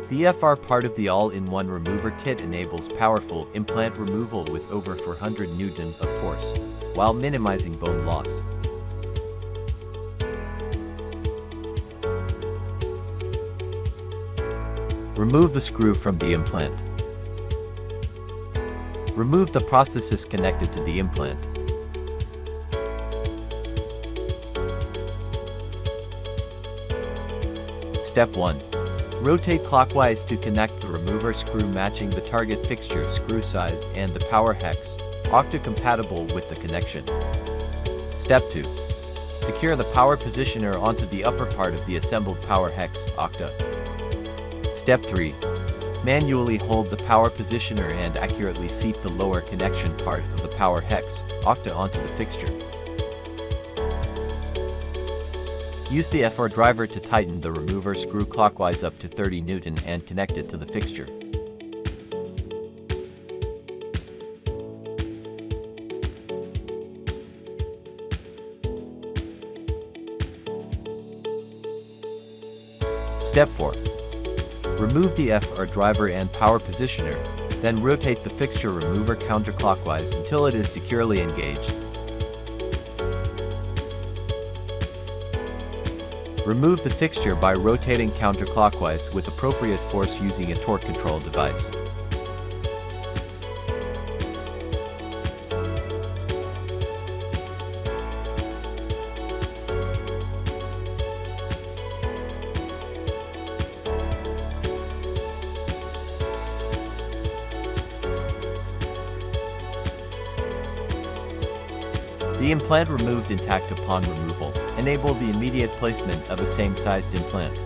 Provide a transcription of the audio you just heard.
The FR part of the all-in-one remover kit enables powerful implant removal with over 400 Newton of force, while minimizing bone loss. Remove the screw from the implant. Remove the prosthesis connected to the implant. Step 1. Rotate clockwise to connect the remover screw matching the target fixture screw size and the power hex, octa-compatible with the connection. Step 2. Secure the power positioner onto the upper part of the assembled power hex, octa. Step 3. Manually hold the power positioner and accurately seat the lower connection part of the power hex, octa, onto the fixture. Use the FR driver to tighten the remover screw clockwise up to 30 Newton and connect it to the fixture. Step 4. Remove the FR driver and power positioner, then rotate the fixture remover counterclockwise until it is securely engaged. Remove the fixture by rotating counterclockwise with appropriate force using a torque control device. The implant removed intact upon removal. Enable the immediate placement of a same-sized implant.